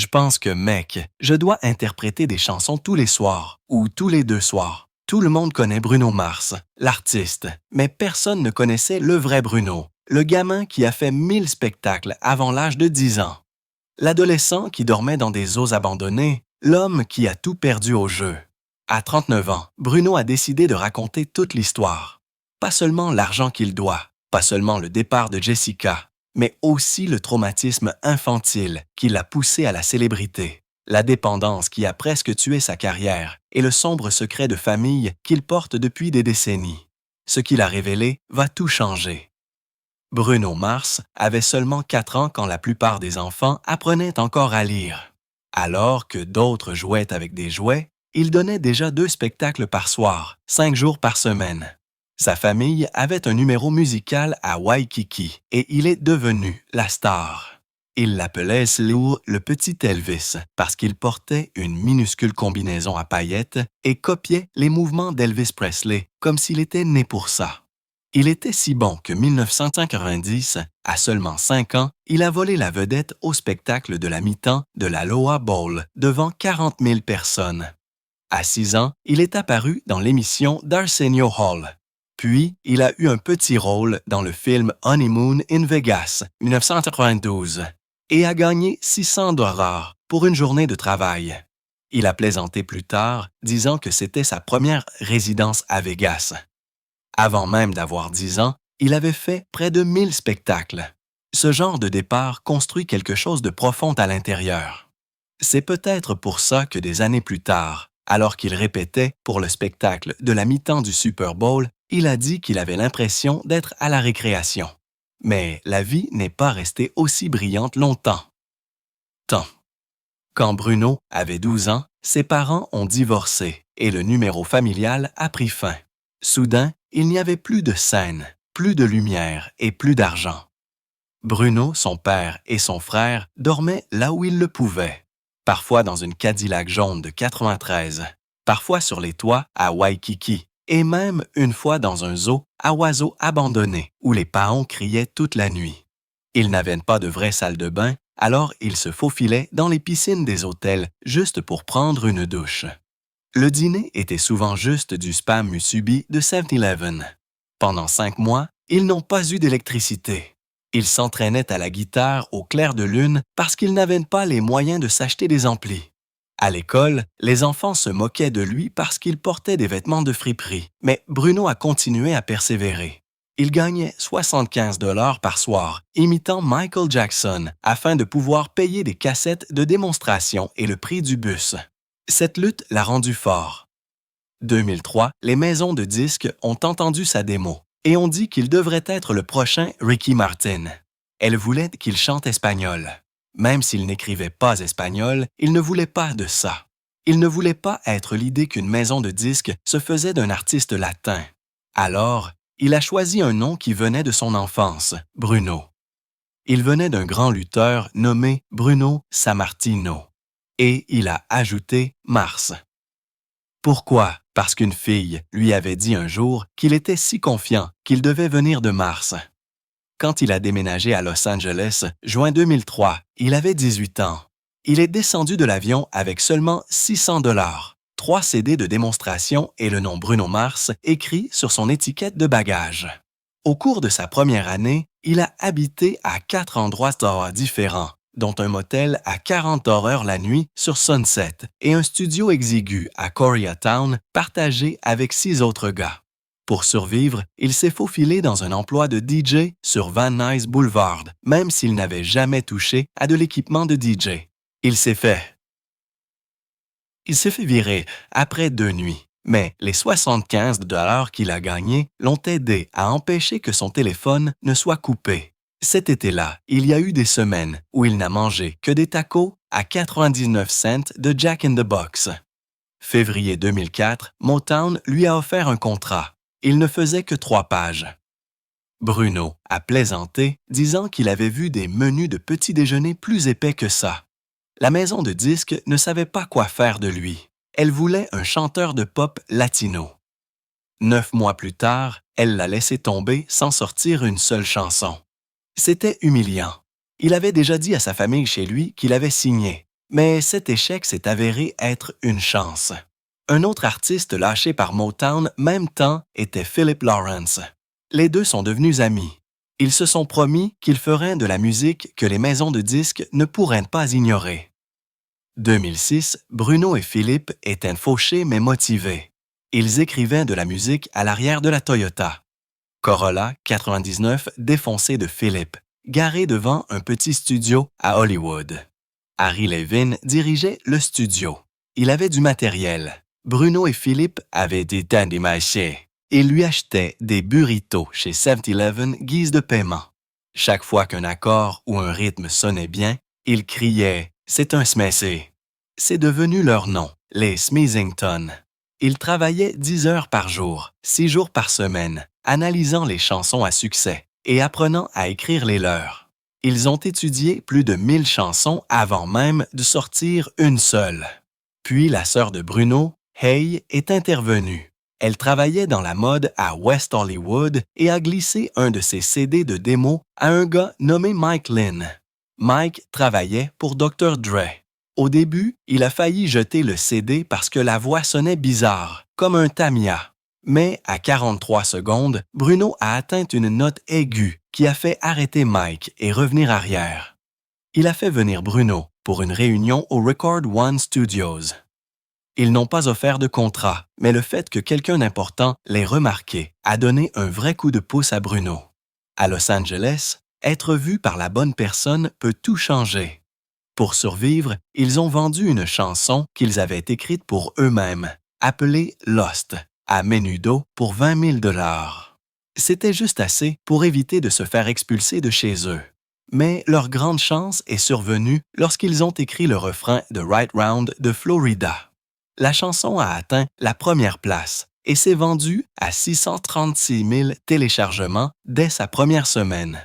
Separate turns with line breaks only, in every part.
Je pense que, mec, je dois interpréter des chansons tous les soirs ou tous les 2 soirs. Tout le monde connaît Bruno Mars, l'artiste, mais personne ne connaissait le vrai Bruno, le gamin qui a fait 1000 spectacles avant l'âge de 10 ans. L'adolescent qui dormait dans des eaux abandonnées, l'homme qui a tout perdu au jeu. À 39 ans, Bruno a décidé de raconter toute l'histoire. Pas seulement l'argent qu'il doit, pas seulement le départ de Jessica, mais aussi le traumatisme infantile qui l'a poussé à la célébrité, la dépendance qui a presque tué sa carrière et le sombre secret de famille qu'il porte depuis des décennies. Ce qu'il a révélé va tout changer. Bruno Mars avait seulement 4 ans quand la plupart des enfants apprenaient encore à lire. Alors que d'autres jouaient avec des jouets, il donnait déjà 2 spectacles par soir, 5 jours par semaine. Sa famille avait un numéro musical à Waikiki et il est devenu la star. Il l'appelait Lou le petit Elvis parce qu'il portait une minuscule combinaison à paillettes et copiait les mouvements d'Elvis Presley comme s'il était né pour ça. Il était si bon que 1990, à seulement 5 ans, il a volé la vedette au spectacle de la mi-temps de la Loa Bowl devant 40 000 personnes. À 6 ans, il est apparu dans l'émission d'Arsenio Hall. Puis, il a eu un petit rôle dans le film Honeymoon in Vegas, 1992, et a gagné 600 $ pour une journée de travail. Il a plaisanté plus tard, disant que c'était sa première résidence à Vegas. Avant même d'avoir 10 ans, il avait fait près de 1000 spectacles. Ce genre de départ construit quelque chose de profond à l'intérieur. C'est peut-être pour ça que des années plus tard, alors qu'il répétait pour le spectacle de la mi-temps du Super Bowl, il a dit qu'il avait l'impression d'être à la récréation. Mais la vie n'est pas restée aussi brillante longtemps. Quand Bruno avait 12 ans, ses parents ont divorcé et le numéro familial a pris fin. Soudain, il n'y avait plus de scène, plus de lumière et plus d'argent. Bruno, son père et son frère dormaient là où ils le pouvaient. Parfois dans une Cadillac jaune de 93, parfois sur les toits à Waikiki, et même une fois dans un zoo à oiseaux abandonnés où les paons criaient toute la nuit. Ils n'avaient pas de vraie salle de bain, alors ils se faufilaient dans les piscines des hôtels juste pour prendre une douche. Le dîner était souvent juste du spam musubi de 7-Eleven. Pendant 5 mois, ils n'ont pas eu d'électricité. Ils s'entraînaient à la guitare au clair de lune parce qu'ils n'avaient pas les moyens de s'acheter des amplis. À l'école, les enfants se moquaient de lui parce qu'il portait des vêtements de friperie, mais Bruno a continué à persévérer. Il gagnait 75 $ par soir, imitant Michael Jackson, afin de pouvoir payer des cassettes de démonstration et le prix du bus. Cette lutte l'a rendu fort. 2003, les maisons de disques ont entendu sa démo et ont dit qu'il devrait être le prochain Ricky Martin. Elles voulaient qu'il chante espagnol. Même s'il n'écrivait pas espagnol, il ne voulait pas de ça. Il ne voulait pas être l'idée qu'une maison de disques se faisait d'un artiste latin. Alors, il a choisi un nom qui venait de son enfance, Bruno. Il venait d'un grand lutteur nommé Bruno Sammartino. Et il a ajouté Mars. Pourquoi? Parce qu'une fille lui avait dit un jour qu'il était si confiant qu'il devait venir de Mars. Quand il a déménagé à Los Angeles, juin 2003, il avait 18 ans. Il est descendu de l'avion avec seulement 600 $, 3 CD de démonstration et le nom Bruno Mars écrit sur son étiquette de bagage. Au cours de sa première année, il a habité à 4 endroits différents, dont un motel à 40 $ la nuit sur Sunset et un studio exigu à Koreatown partagé avec 6 autres gars. Pour survivre, il s'est faufilé dans un emploi de DJ sur Van Nuys Boulevard, même s'il n'avait jamais touché à de l'équipement de DJ. Il s'est fait virer après 2 nuits, mais les 75 $ qu'il a gagnés l'ont aidé à empêcher que son téléphone ne soit coupé. Cet été-là, il y a eu des semaines où il n'a mangé que des tacos à 99 cents de Jack in the Box. Février 2004, Motown lui a offert un contrat. Il ne faisait que 3 pages. Bruno a plaisanté, disant qu'il avait vu des menus de petit déjeuner plus épais que ça. La maison de disques ne savait pas quoi faire de lui. Elle voulait un chanteur de pop latino. 9 mois plus tard, elle l'a laissé tomber sans sortir une seule chanson. C'était humiliant. Il avait déjà dit à sa famille chez lui qu'il avait signé. Mais cet échec s'est avéré être une chance. Un autre artiste lâché par Motown même temps était Philip Lawrence. Les deux sont devenus amis. Ils se sont promis qu'ils feraient de la musique que les maisons de disques ne pourraient pas ignorer. 2006, Bruno et Philippe étaient fauchés mais motivés. Ils écrivaient de la musique à l'arrière de la Toyota. Corolla 99 défoncée de Philippe, garée devant un petit studio à Hollywood. Harry Levin dirigeait le studio. Il avait du matériel. Bruno et Philippe avaient des dandy machés. Ils lui achetaient des burritos chez 7-Eleven guise de paiement. Chaque fois qu'un accord ou un rythme sonnait bien, ils criaient « C'est un smessé ». C'est devenu leur nom, les Smithington. Ils travaillaient 10 heures par jour, 6 jours par semaine, analysant les chansons à succès et apprenant à écrire les leurs. Ils ont étudié plus de 1000 chansons avant même de sortir une seule. Puis la sœur de Bruno, Hay, est intervenue. Elle travaillait dans la mode à West Hollywood et a glissé un de ses CD de démo à un gars nommé Mike Lynn. Mike travaillait pour Dr. Dre. Au début, il a failli jeter le CD parce que la voix sonnait bizarre, comme un Tamiya. Mais à 43 secondes, Bruno a atteint une note aiguë qui a fait arrêter Mike et revenir arrière. Il a fait venir Bruno pour une réunion au Record One Studios. Ils n'ont pas offert de contrat, mais le fait que quelqu'un d'important l'ait remarqué a donné un vrai coup de pouce à Bruno. À Los Angeles, être vu par la bonne personne peut tout changer. Pour survivre, ils ont vendu une chanson qu'ils avaient écrite pour eux-mêmes, appelée Lost, à Menudo pour 20 000 $. C'était juste assez pour éviter de se faire expulser de chez eux. Mais leur grande chance est survenue lorsqu'ils ont écrit le refrain de Right Round de Florida. La chanson a atteint la première place et s'est vendue à 636 000 téléchargements dès sa première semaine.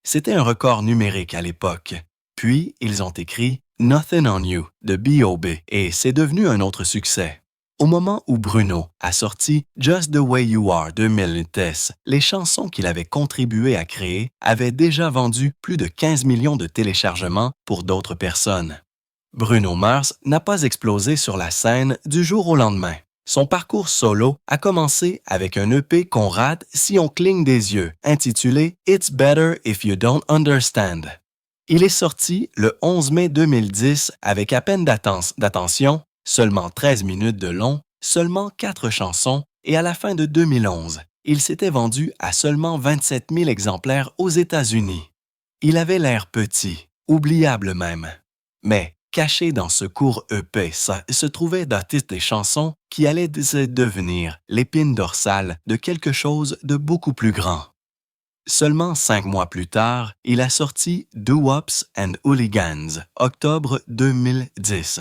C'était un record numérique à l'époque. Puis, ils ont écrit Nothing on You de B.O.B. et c'est devenu un autre succès. Au moment où Bruno a sorti Just the Way You Are de Milton, les chansons qu'il avait contribué à créer avaient déjà vendu plus de 15 millions de téléchargements pour d'autres personnes. Bruno Mars n'a pas explosé sur la scène du jour au lendemain. Son parcours solo a commencé avec un EP qu'on rate si on cligne des yeux, intitulé It's Better If You Don't Understand. Il est sorti le 11 mai 2010 avec à peine d'attention, seulement 13 minutes de long, seulement 4 chansons et à la fin de 2011, il s'était vendu à seulement 27 000 exemplaires aux États-Unis. Il avait l'air petit, oubliable même. Mais caché dans ce court EP se trouvaient d'artistes des chansons qui allaient devenir l'épine dorsale de quelque chose de beaucoup plus grand. Seulement 5 mois plus tard, il a sorti Doo-Wops and Hooligans, octobre 2010.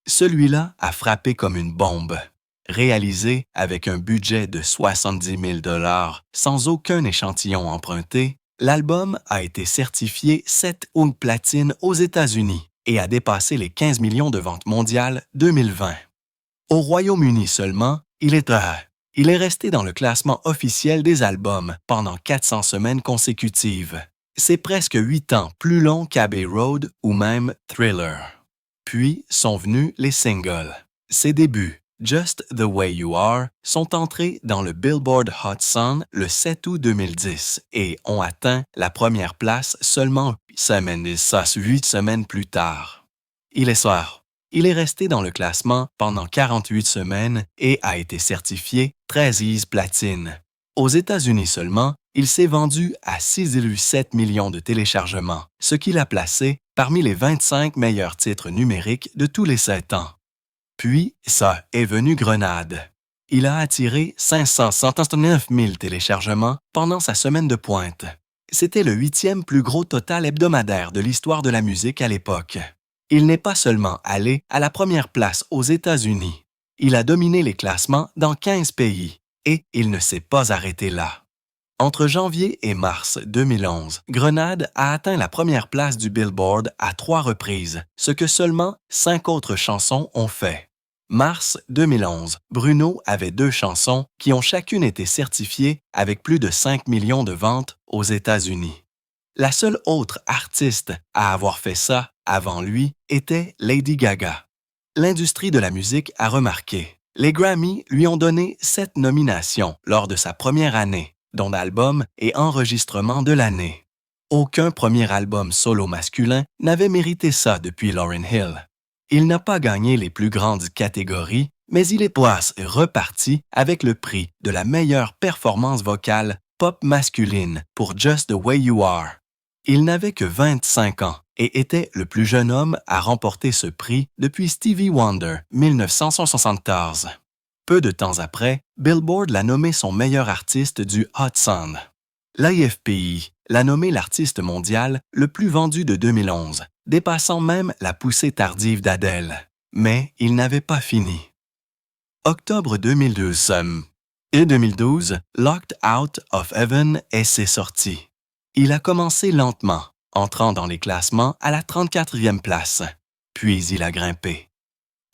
Celui-là a frappé comme une bombe. Réalisé avec un budget de 70 000 $, sans aucun échantillon emprunté, l'album a été certifié 7 ou platine aux États-Unis et a dépassé les 15 millions de ventes mondiales 2020. Au Royaume-Uni seulement, il est resté dans le classement officiel des albums pendant 400 semaines consécutives. C'est presque 8 ans plus long qu'Abbey Road ou même Thriller. Puis sont venus les singles. Ses débuts, Just the Way You Are, sont entrés dans le Billboard Hot 100 le 7 août 2010 et ont atteint la première place seulement 8 semaines plus tard. Il est resté dans le classement pendant 48 semaines et a été certifié 13 platine. Aux États-Unis seulement, il s'est vendu à 6,7 millions de téléchargements, ce qui l'a placé parmi les 25 meilleurs titres numériques de tous les 7 ans. Puis, ça est venu Grenade. Il a attiré 569 000 téléchargements pendant sa semaine de pointe. C'était le 8e plus gros total hebdomadaire de l'histoire de la musique à l'époque. Il n'est pas seulement allé à la première place aux États-Unis. Il a dominé les classements dans 15 pays et il ne s'est pas arrêté là. Entre janvier et mars 2011, Grenade a atteint la première place du Billboard à 3 reprises, ce que seulement 5 autres chansons ont fait. Mars 2011, Bruno avait 2 chansons qui ont chacune été certifiées avec plus de 5 millions de ventes aux États-Unis. La seule autre artiste à avoir fait ça avant lui était Lady Gaga. L'industrie de la musique a remarqué. Les Grammy lui ont donné 7 nominations lors de sa première année, dont album et enregistrement de l'année. Aucun premier album solo masculin n'avait mérité ça depuis Lauryn Hill. Il n'a pas gagné les plus grandes catégories, mais il est reparti avec le prix de la meilleure performance vocale pop masculine pour Just the Way You Are. Il n'avait que 25 ans et était le plus jeune homme à remporter ce prix depuis Stevie Wonder, 1974. Peu de temps après, Billboard l'a nommé son meilleur artiste du Hot 100. L'AFPI l'a nommé l'artiste mondial le plus vendu de 2011, dépassant même la poussée tardive d'Adele. Mais il n'avait pas fini. Octobre 2012. Et 2012, Locked Out of Heaven est ses sorties. Il a commencé lentement, entrant dans les classements à la 34e place. Puis il a grimpé.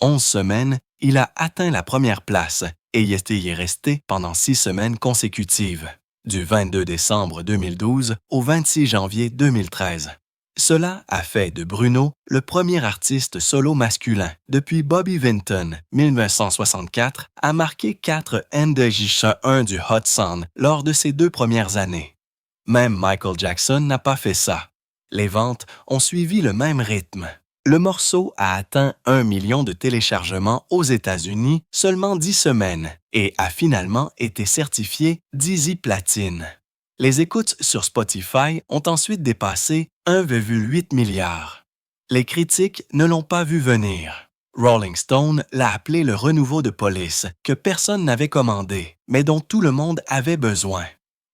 11 semaines, il a atteint la première place et y est resté pendant 6 semaines consécutives, du 22 décembre 2012 au 26 janvier 2013. Cela a fait de Bruno le premier artiste solo masculin depuis Bobby Vinton, 1964, à marquer 4 NDJ1 du Hot 100 lors de ses 2 premières années. Même Michael Jackson n'a pas fait ça. Les ventes ont suivi le même rythme. Le morceau a atteint 1 million de téléchargements aux États-Unis seulement 10 semaines et a finalement été certifié Dizzy Platine. Les écoutes sur Spotify ont ensuite dépassé 1,8 milliard. Les critiques ne l'ont pas vu venir. Rolling Stone l'a appelé le renouveau de Police que personne n'avait commandé, mais dont tout le monde avait besoin.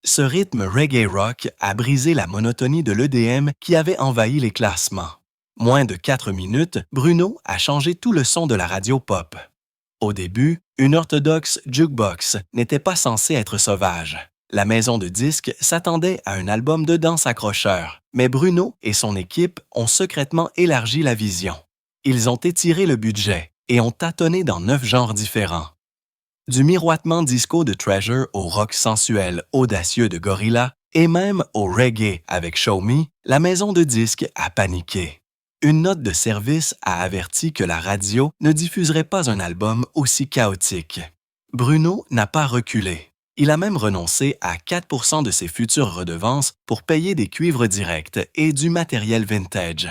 Ce rythme reggae rock a brisé la monotonie de l'EDM qui avait envahi les classements. Moins de 4 minutes, Bruno a changé tout le son de la radio pop. Au début, une orthodoxe jukebox n'était pas censée être sauvage. La maison de disques s'attendait à un album de danse accrocheur, mais Bruno et son équipe ont secrètement élargi la vision. Ils ont étiré le budget et ont tâtonné dans 9 genres différents. Du miroitement disco de Treasure au rock sensuel audacieux de Gorilla et même au reggae avec Show Me, la maison de disques a paniqué. Une note de service a averti que la radio ne diffuserait pas un album aussi chaotique. Bruno n'a pas reculé. Il a même renoncé à 4% de ses futures redevances pour payer des cuivres directs et du matériel vintage.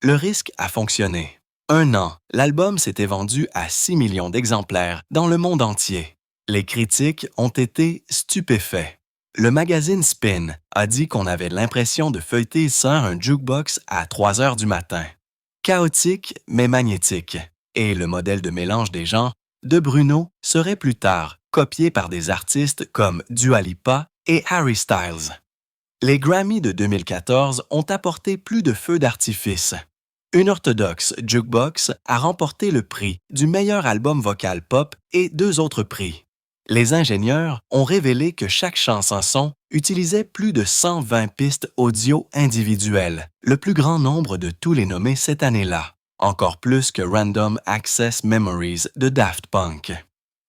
Le risque a fonctionné. 1 an, l'album s'était vendu à 6 millions d'exemplaires dans le monde entier. Les critiques ont été stupéfaits. Le magazine Spin a dit qu'on avait l'impression de feuilleter sur un jukebox à 3 heures du matin. Chaotique mais magnétique. Et le modèle de mélange des genres de Bruno serait plus tard copié par des artistes comme Dua Lipa et Harry Styles. Les Grammy de 2014 ont apporté plus de feux d'artifice. Une orthodoxe jukebox a remporté le prix du meilleur album vocal pop et 2 autres prix. Les ingénieurs ont révélé que chaque chanson utilisait plus de 120 pistes audio individuelles, le plus grand nombre de tous les nommés cette année-là, encore plus que Random Access Memories de Daft Punk.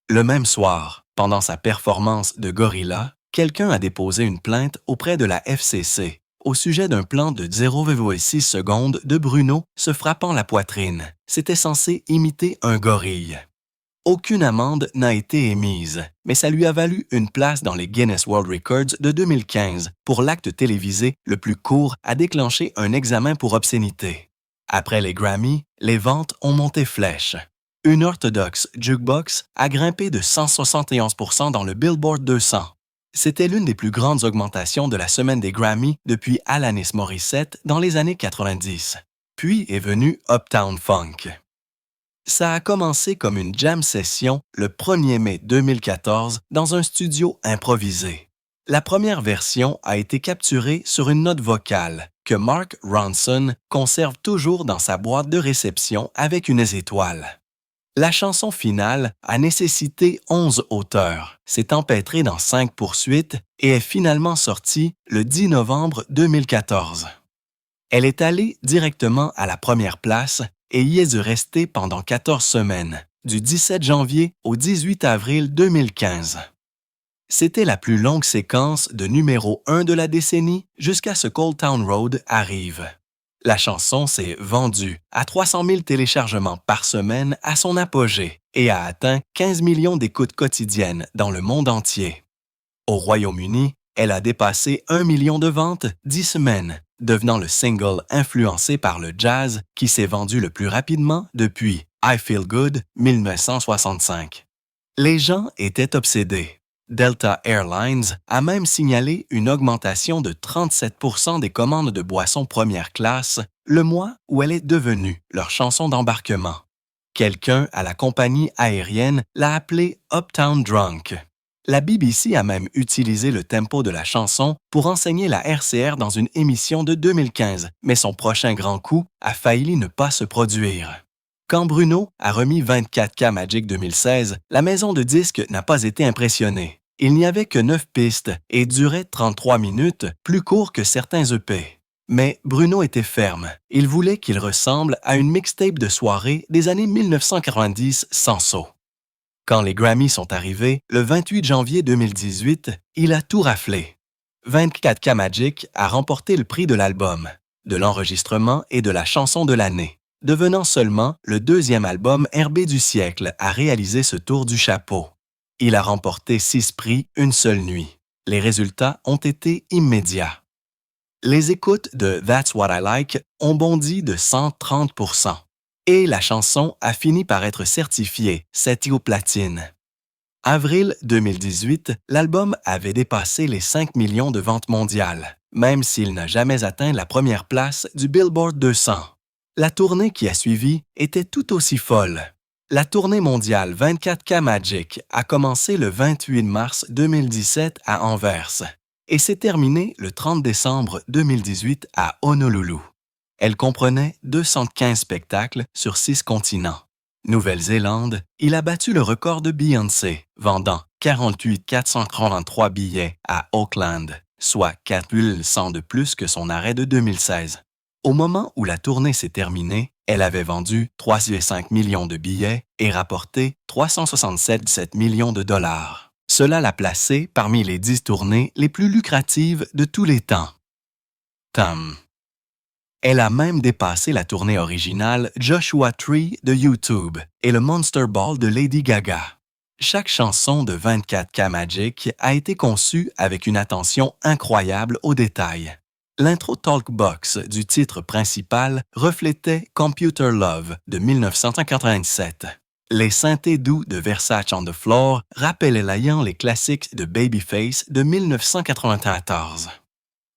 Le même soir, pendant sa performance de Gorilla, quelqu'un a déposé une plainte auprès de la FCC au sujet d'un plan de 0,6 secondes de Bruno se frappant la poitrine. C'était censé imiter un gorille. Aucune amende n'a été émise, mais ça lui a valu une place dans les Guinness World Records de 2015 pour l'acte télévisé le plus court à déclencher un examen pour obscénité. Après les Grammy, les ventes ont monté flèche. Une orthodoxe jukebox a grimpé de 171% dans le Billboard 200. C'était l'une des plus grandes augmentations de la semaine des Grammy depuis Alanis Morissette dans les années 90. Puis est venu Uptown Funk. Ça a commencé comme une jam session le 1er mai 2014 dans un studio improvisé. La première version a été capturée sur une note vocale que Mark Ronson conserve toujours dans sa boîte de réception avec une étoile. La chanson finale a nécessité 11 auteurs, s'est empêtrée dans 5 poursuites et est finalement sortie le 10 novembre 2014. Elle est allée directement à la première place et y est dû rester pendant 14 semaines, du 17 janvier au 18 avril 2015. C'était la plus longue séquence de numéro 1 de la décennie jusqu'à ce qu'Old Town Road arrive. La chanson s'est vendue à 300 000 téléchargements par semaine à son apogée et a atteint 15 millions d'écoutes quotidiennes dans le monde entier. Au Royaume-Uni, elle a dépassé 1 million de ventes 10 semaines, devenant le single influencé par le jazz qui s'est vendu le plus rapidement depuis I Feel Good 1965. Les gens étaient obsédés. Delta Airlines a même signalé une augmentation de 37% des commandes de boissons première classe le mois où elle est devenue leur chanson d'embarquement. Quelqu'un à la compagnie aérienne l'a appelée Uptown Drunk. La BBC a même utilisé le tempo de la chanson pour enseigner la RCR dans une émission de 2015, mais son prochain grand coup a failli ne pas se produire. Quand Bruno a remis 24K Magic 2016, la maison de disques n'a pas été impressionnée. Il n'y avait que 9 pistes et durait 33 minutes, plus court que certains EP. Mais Bruno était ferme. Il voulait qu'il ressemble à une mixtape de soirée des années 1990 sans saut. Quand les Grammys sont arrivés, le 28 janvier 2018, il a tout raflé. 24K Magic a remporté le prix de l'album, de l'enregistrement et de la chanson de l'année, devenant seulement le deuxième album RB du siècle à réaliser ce tour du chapeau. Il a remporté 6 prix une seule nuit. Les résultats ont été immédiats. Les écoutes de That's What I Like ont bondi de 130%. Et la chanson a fini par être certifiée Setio Platine. Avril 2018, l'album avait dépassé les 5 millions de ventes mondiales, même s'il n'a jamais atteint la première place du Billboard 200. La tournée qui a suivi était tout aussi folle. La tournée mondiale 24K Magic a commencé le 28 mars 2017 à Anvers et s'est terminée le 30 décembre 2018 à Honolulu. Elle comprenait 215 spectacles sur 6 continents. Nouvelle-Zélande, il a battu le record de Beyoncé, vendant 48 433 billets à Auckland, soit 4100 de plus que son arrêt de 2016. Au moment où la tournée s'est terminée, elle avait vendu 3,5 millions de billets et rapporté 367 millions de dollars. Cela l'a placée parmi les 10 tournées les plus lucratives de tous les temps. Elle a même dépassé la tournée originale Joshua Tree de YouTube et le Monster Ball de Lady Gaga. Chaque chanson de 24K Magic a été conçue avec une attention incroyable aux détails. L'intro Talkbox du titre principal reflétait Computer Love de 1987. Les synthés doux de Versace on the Floor rappelaient les classiques de Babyface de 1994.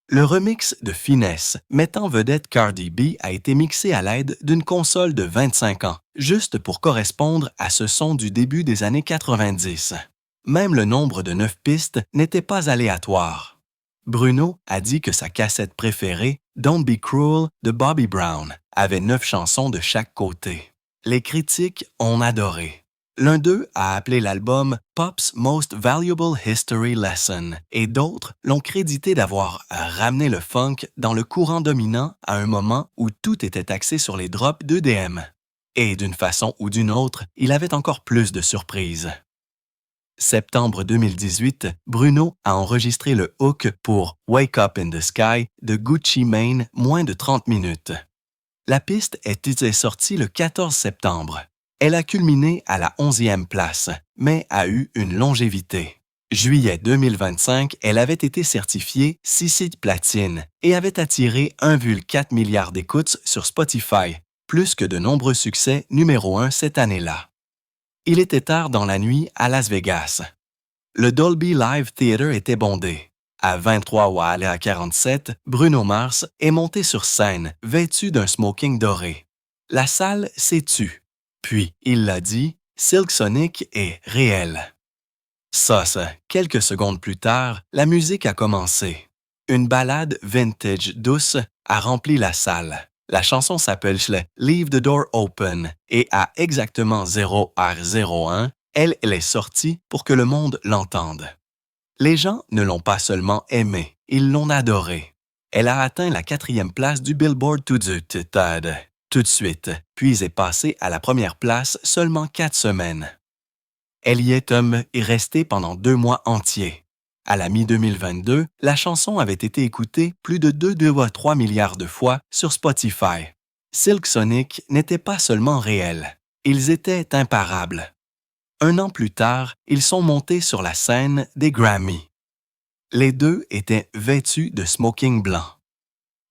Le remix de Finesse, mettant vedette Cardi B, a été mixé à l'aide d'une console de 25 ans, juste pour correspondre à ce son du début des années 90. Même le nombre de 9 pistes n'était pas aléatoire. Bruno a dit que sa cassette préférée, Don't Be Cruel de Bobby Brown, avait 9 chansons de chaque côté. Les critiques ont adoré. L'un d'eux a appelé l'album Pop's Most Valuable History Lesson et d'autres l'ont crédité d'avoir ramené le funk dans le courant dominant à un moment où tout était axé sur les drops d'EDM. Et d'une façon ou d'une autre, il avait encore plus de surprises. Septembre 2018, Bruno a enregistré le hook pour Wake Up in the Sky de Gucci Mane moins de 30 minutes. La piste était sortie le 14 septembre. Elle a culminé à la 11e place, mais a eu une longévité. Juillet 2025, elle avait été certifiée CC Platine et avait attiré 1,4 milliard d'écoutes sur Spotify, plus que de nombreux succès numéro 1 cette année-là. Il était tard dans la nuit à Las Vegas. Le Dolby Live Theatre était bondé. À 23 ou à 47, Bruno Mars est monté sur scène, vêtu d'un smoking doré. La salle s'est tue. Puis, il l'a dit, Silk Sonic est réel. Quelques secondes plus tard, la musique a commencé. Une ballade vintage douce a rempli la salle. La chanson s'appelle Leave the Door Open et à exactement 0h01, elle est sortie pour que le monde l'entende. Les gens ne l'ont pas seulement aimée, ils l'ont adorée. Elle a atteint la 4e place du Billboard tout de suite, puis est passée à la première place seulement 4 semaines. Elliott est resté pendant 2 mois entiers. À la mi-2022, la chanson avait été écoutée plus de 2,3 milliards de fois sur Spotify. Silk Sonic n'était pas seulement réels, ils étaient imparables. 1 an plus tard, ils sont montés sur la scène des Grammy. Les deux étaient vêtus de smoking blanc.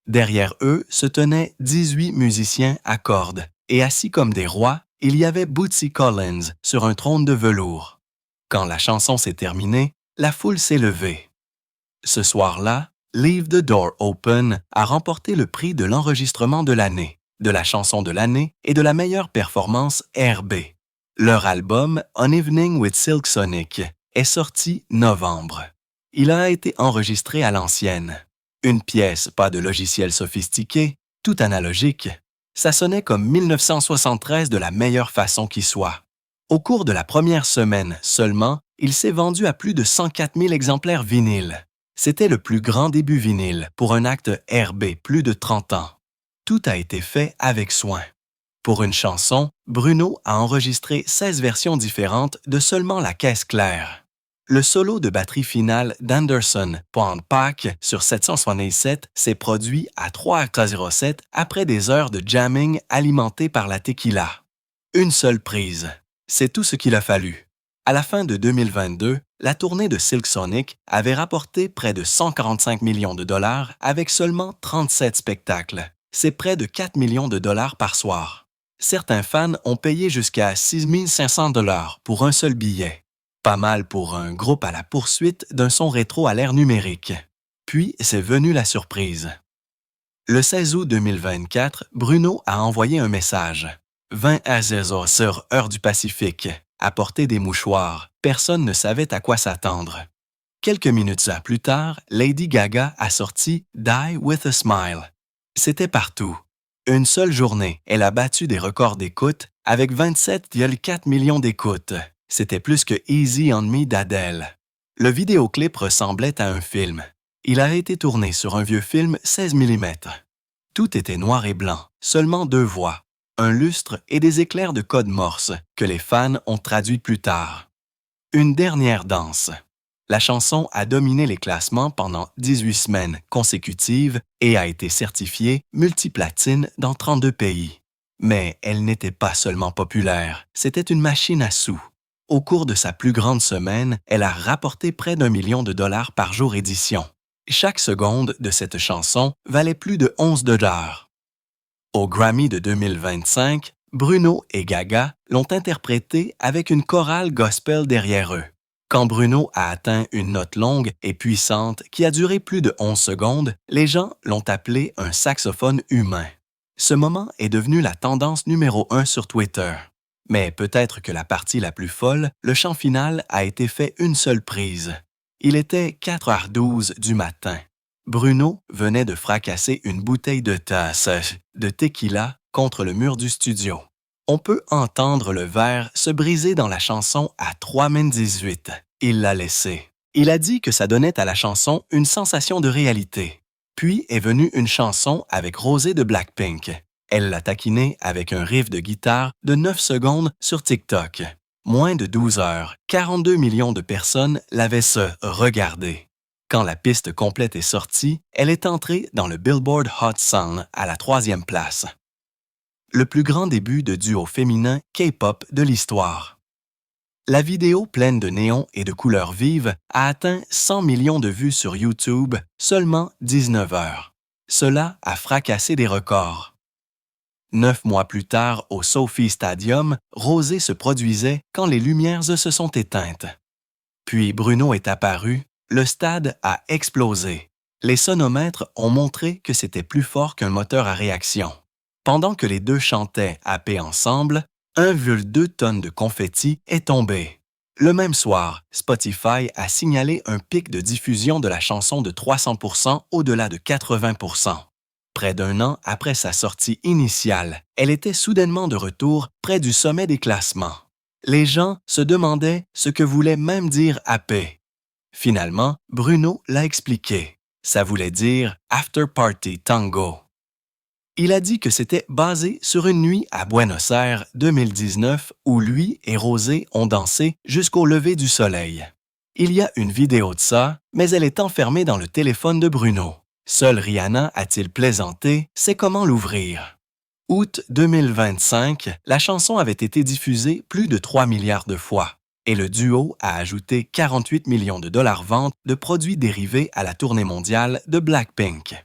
Derrière eux se tenaient 18 musiciens à cordes, et assis comme des rois, il y avait Bootsy Collins sur un trône de velours. Quand la chanson s'est terminée, la foule s'est levée. Ce soir-là, Leave the Door Open a remporté le prix de l'enregistrement de l'année, de la chanson de l'année et de la meilleure performance R&B. Leur album An Evening with Silk Sonic est sorti novembre. Il a été enregistré à l'ancienne. Une pièce, pas de logiciel sophistiqué, tout analogique. Ça sonnait comme 1973 de la meilleure façon qui soit. Au cours de la première semaine seulement, il s'est vendu à plus de 104 000 exemplaires vinyles. C'était le plus grand début vinyle pour un acte R&B plus de 30 ans. Tout a été fait avec soin. Pour une chanson, Bruno a enregistré 16 versions différentes de seulement la caisse claire. Le solo de batterie finale d'Anderson Pawn Pack sur 777 s'est produit à 3,07 après des heures de jamming alimentées par la tequila. Une seule prise. C'est tout ce qu'il a fallu. À la fin de 2022, la tournée de Silk Sonic avait rapporté près de 145 millions de dollars avec seulement 37 spectacles. C'est près de 4 millions de dollars par soir. Certains fans ont payé jusqu'à 6 500 dollars pour un seul billet. Pas mal pour un groupe à la poursuite d'un son rétro à l'ère numérique. Puis, c'est venu la surprise. Le 16 août 2024, Bruno a envoyé un message. 20 à 0 sur heure du Pacifique. Apporter des mouchoirs. Personne ne savait à quoi s'attendre. Quelques minutes plus tard, Lady Gaga a sorti Die with a Smile. C'était partout. Une seule journée, elle a battu des records d'écoute avec 27,4 millions d'écoutes. C'était plus que Easy on Me d'Adele. Le vidéoclip ressemblait à un film. Il a été tourné sur un vieux film 16 mm. Tout était noir et blanc, seulement 2 voix, un lustre et des éclairs de code morse que les fans ont traduits plus tard. Une dernière danse. La chanson a dominé les classements pendant 18 semaines consécutives et a été certifiée multiplatine dans 32 pays. Mais elle n'était pas seulement populaire, c'était une machine à sous. Au cours de sa plus grande semaine, elle a rapporté près d'1 million de dollars par jour édition. Chaque seconde de cette chanson valait plus de 11 $. Au Grammy de 2025, Bruno et Gaga l'ont interprété avec une chorale gospel derrière eux. Quand Bruno a atteint une note longue et puissante qui a duré plus de 11 secondes, les gens l'ont appelé un saxophone humain. Ce moment est devenu la tendance numéro 1 sur Twitter. Mais peut-être que la partie la plus folle, le chant final a été fait une seule prise. Il était 4h12 du matin. Bruno venait de fracasser une bouteille de tasse de tequila contre le mur du studio. On peut entendre le verre se briser dans la chanson à 3:18. Il l'a laissé. Il a dit que ça donnait à la chanson une sensation de réalité. Puis est venue une chanson avec Rosé de Blackpink. Elle l'a taquiné avec un riff de guitare de 9 secondes sur TikTok. Moins de 12 heures, 42 millions de personnes l'avaient regardé. Quand la piste complète est sortie, elle est entrée dans le Billboard Hot 100 à la 3e place. Le plus grand début de duo féminin K-pop de l'histoire. La vidéo pleine de néons et de couleurs vives a atteint 100 millions de vues sur YouTube seulement 19 heures. Cela a fracassé des records. 9 mois plus tard, au SoFi Stadium, Rosé se produisait quand les lumières se sont éteintes. Puis Bruno est apparu, le stade a explosé. Les sonomètres ont montré que c'était plus fort qu'un moteur à réaction. Pendant que les deux chantaient à paix ensemble, 1,2 tonnes de confettis est tombé. Le même soir, Spotify a signalé un pic de diffusion de la chanson de 300% au-delà de 80%. Près d'1 an après sa sortie initiale, elle était soudainement de retour près du sommet des classements. Les gens se demandaient ce que voulait même dire AP. Finalement, Bruno l'a expliqué. Ça voulait dire After Party Tango. Il a dit que c'était basé sur une nuit à Buenos Aires 2019 où lui et Rosé ont dansé jusqu'au lever du soleil. Il y a une vidéo de ça, mais elle est enfermée dans le téléphone de Bruno. Seul Rihanna a-t-il plaisanté, c'est comment l'ouvrir. Août 2025, la chanson avait été diffusée plus de 3 milliards de fois et le duo a ajouté 48 millions de dollars ventes de produits dérivés à la tournée mondiale de Blackpink.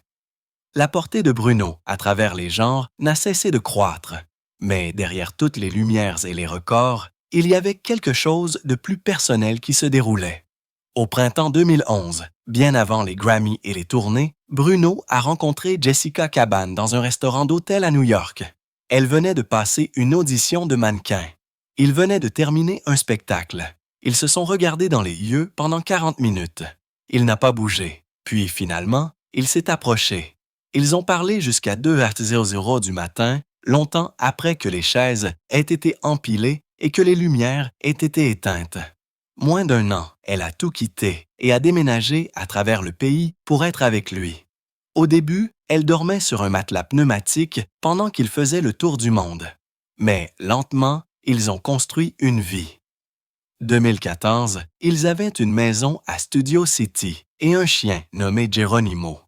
La portée de Bruno à travers les genres n'a cessé de croître, mais derrière toutes les lumières et les records, il y avait quelque chose de plus personnel qui se déroulait. Au printemps 2011, bien avant les Grammy et les tournées, Bruno a rencontré Jessica Caban dans un restaurant d'hôtel à New York. Elle venait de passer une audition de mannequin. Il venait de terminer un spectacle. Ils se sont regardés dans les yeux pendant 40 minutes. Il n'a pas bougé. Puis finalement, il s'est approché. Ils ont parlé jusqu'à 2h00 du matin, longtemps après que les chaises aient été empilées et que les lumières aient été éteintes. Moins d'1 an, elle a tout quitté et a déménagé à travers le pays pour être avec lui. Au début, elle dormait sur un matelas pneumatique pendant qu'il faisait le tour du monde. Mais lentement, ils ont construit une vie. 2014, ils avaient une maison à Studio City et un chien nommé Geronimo.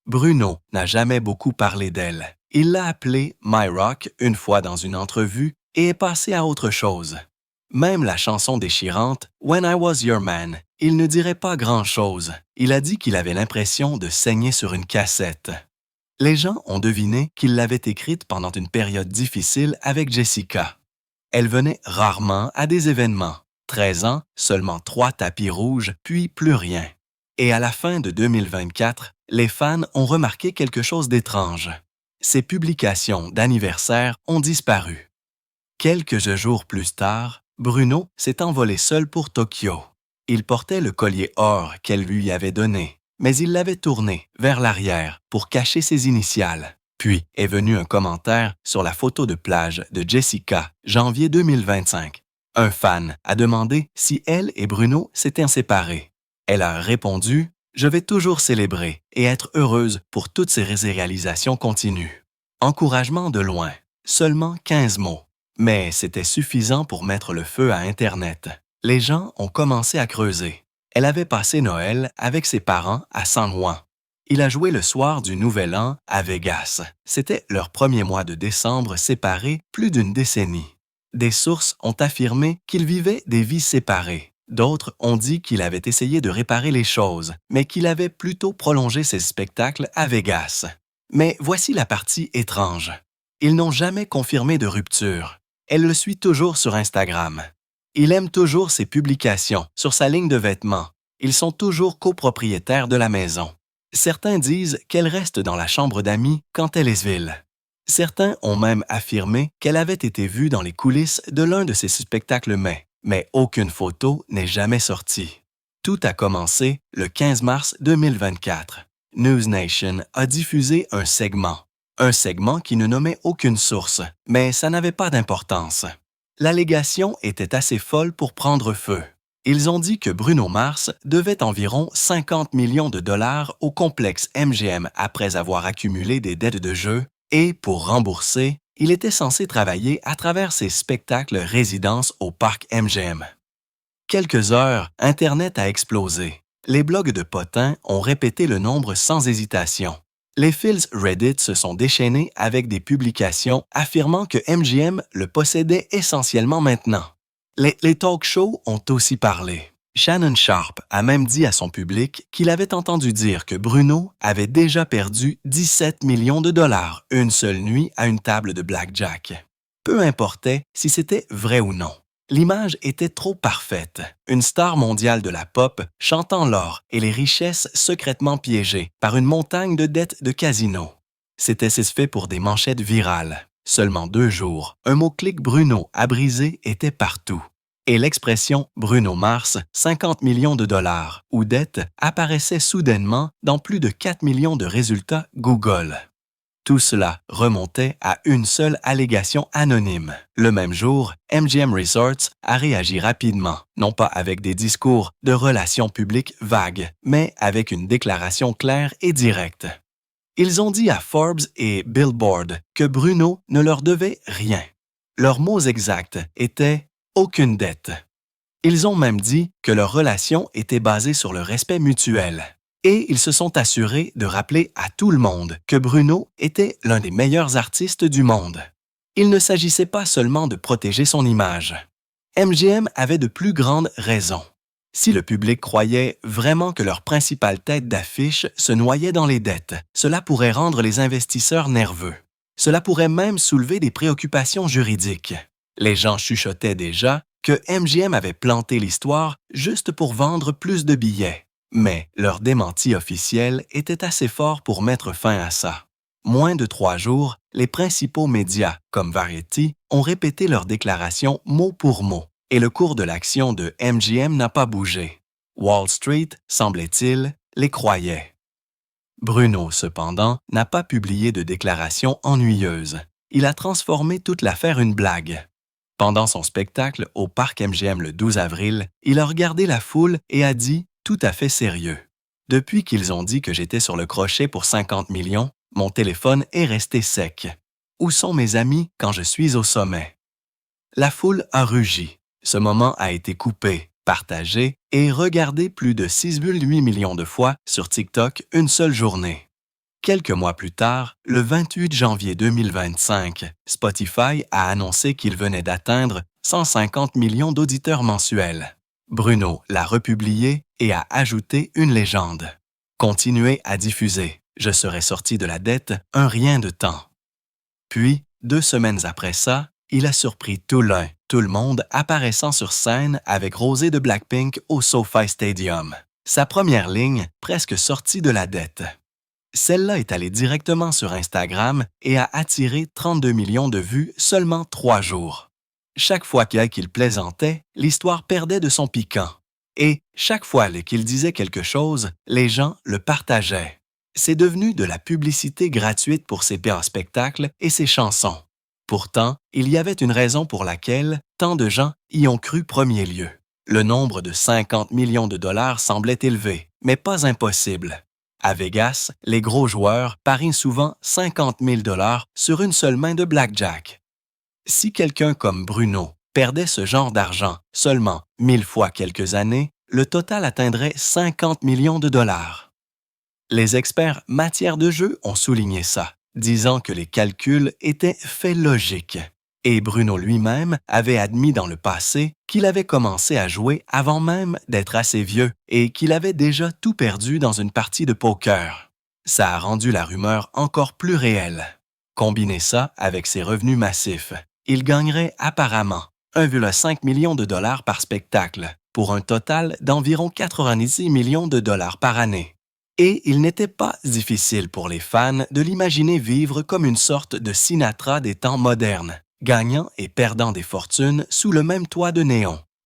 Bruno n'a jamais beaucoup parlé d'elle. Il l'a appelée My Rock une fois dans une entrevue et est passé à autre chose. Même la chanson déchirante « When I Was Your Man », il ne dirait pas grand-chose. Il a dit qu'il avait l'impression de saigner sur une cassette. Les gens ont deviné qu'il l'avait écrite pendant une période difficile avec Jessica. Elle venait rarement à des événements. 13 ans, seulement 3 tapis rouges, puis plus rien. Et à la fin de 2024, les fans ont remarqué quelque chose d'étrange. Ses publications d'anniversaire ont disparu. Quelques jours plus tard, Bruno s'est envolé seul pour Tokyo. Il portait le collier or qu'elle lui avait donné, mais il l'avait tourné vers l'arrière pour cacher ses initiales. Puis est venu un commentaire sur la photo de plage de Jessica, janvier 2025. Un fan a demandé si elle et Bruno s'étaient séparés. Elle a répondu « Je vais toujours célébrer et être heureuse pour toutes ces réalisations continues. » Encouragement de loin, seulement 15 mots. Mais c'était suffisant pour mettre le feu à Internet. Les gens ont commencé à creuser. Elle avait passé Noël avec ses parents à San Juan. Il a joué le soir du Nouvel An à Vegas. C'était leur premier mois de décembre séparés plus d'une décennie. Des sources ont affirmé qu'ils vivaient des vies séparées. D'autres ont dit qu'il avait essayé de réparer les choses, mais qu'il avait plutôt prolongé ses spectacles à Vegas. Mais voici la partie étrange. Ils n'ont jamais confirmé de rupture. Elle le suit toujours sur Instagram. Il aime toujours ses publications sur sa ligne de vêtements. Ils sont toujours copropriétaires de la maison. Certains disent qu'elle reste dans la chambre d'amis quand elle est ville. Certains ont même affirmé qu'elle avait été vue dans les coulisses de l'un de ses spectacles mais aucune photo n'est jamais sortie. Tout a commencé le 15 mars 2024. News Nation a diffusé un segment qui ne nommait aucune source, mais ça n'avait pas d'importance. L'allégation était assez folle pour prendre feu. Ils ont dit que Bruno Mars devait environ 50 millions de dollars au complexe MGM après avoir accumulé des dettes de jeu et, pour rembourser, il était censé travailler à travers ses spectacles résidences au parc MGM. Quelques heures, Internet a explosé. Les blogs de potins ont répété le nombre sans hésitation. Les fils Reddit se sont déchaînés avec des publications affirmant que MGM le possédait essentiellement maintenant. Les talk shows ont aussi parlé. Shannon Sharpe a même dit à son public qu'il avait entendu dire que Bruno avait déjà perdu 17 millions de dollars une seule nuit à une table de blackjack. Peu importait si c'était vrai ou non. L'image était trop parfaite. Une star mondiale de la pop chantant l'or et les richesses secrètement piégées par une montagne de dettes de casino. C'était fait pour des manchettes virales. Seulement 2 jours, un mot-clic Bruno à briser était partout. Et l'expression Bruno Mars, 50 millions de dollars ou dettes apparaissait soudainement dans plus de 4 millions de résultats Google. Tout cela remontait à une seule allégation anonyme. Le même jour, MGM Resorts a réagi rapidement, non pas avec des discours de relations publiques vagues, mais avec une déclaration claire et directe. Ils ont dit à Forbes et Billboard que Bruno ne leur devait rien. Leurs mots exacts étaient « aucune dette ». Ils ont même dit que leur relation était basée sur le respect mutuel. Et ils se sont assurés de rappeler à tout le monde que Bruno était l'un des meilleurs artistes du monde. Il ne s'agissait pas seulement de protéger son image. MGM avait de plus grandes raisons. Si le public croyait vraiment que leur principale tête d'affiche se noyait dans les dettes, cela pourrait rendre les investisseurs nerveux. Cela pourrait même soulever des préoccupations juridiques. Les gens chuchotaient déjà que MGM avait planté l'histoire juste pour vendre plus de billets. Mais leur démenti officiel était assez fort pour mettre fin à ça. Moins de 3 jours, les principaux médias, comme Variety, ont répété leur déclaration mot pour mot, et le cours de l'action de MGM n'a pas bougé. Wall Street, semblait-il, les croyait. Bruno, cependant, n'a pas publié de déclaration ennuyeuse. Il a transformé toute l'affaire une blague. Pendant son spectacle au Parc MGM le 12 avril, il a regardé la foule et a dit, tout à fait sérieux, « Depuis qu'ils ont dit que j'étais sur le crochet pour 50 millions, mon téléphone est resté sec. Où sont mes amis quand je suis au sommet? » La foule a rugi. Ce moment a été coupé, partagé et regardé plus de 6,8 millions de fois sur TikTok une seule journée. Quelques mois plus tard, le 28 janvier 2025, Spotify a annoncé qu'il venait d'atteindre 150 millions d'auditeurs mensuels. Bruno l'a republié et a ajouté une légende. Continuez à diffuser. Je serai sorti de la dette un rien de temps. Puis, 2 semaines après ça, il a surpris tout le monde apparaissant sur scène avec Rosé de Blackpink au SoFi Stadium. Sa première ligne, presque sortie de la dette. Celle-là est allée directement sur Instagram et a attiré 32 millions de vues seulement 3 jours. Chaque fois qu'il plaisantait, l'histoire perdait de son piquant. Et chaque fois qu'il disait quelque chose, les gens le partageaient. C'est devenu de la publicité gratuite pour ses spectacles et ses chansons. Pourtant, il y avait une raison pour laquelle tant de gens y ont cru premier lieu. Le nombre de 50 millions de dollars semblait élevé, mais pas impossible. À Vegas, les gros joueurs parient souvent 50 000 $ sur une seule main de blackjack. Si quelqu'un comme Bruno perdait ce genre d'argent seulement 1000 fois quelques années, le total atteindrait 50 millions de dollars. Les experts matière de jeu ont souligné ça, disant que les calculs étaient faits logiques. Et Bruno lui-même avait admis dans le passé qu'il avait commencé à jouer avant même d'être assez vieux et qu'il avait déjà tout perdu dans une partie de poker. Ça a rendu la rumeur encore plus réelle. Combinez ça avec ses revenus massifs. Il gagnerait apparemment 1,5 million de dollars par spectacle, pour un total d'environ 90 millions de dollars par année. Et il n'était pas difficile pour les fans de l'imaginer vivre comme une sorte de Sinatra des temps modernes, gagnant et perdant des fortunes sous le même toit de néon.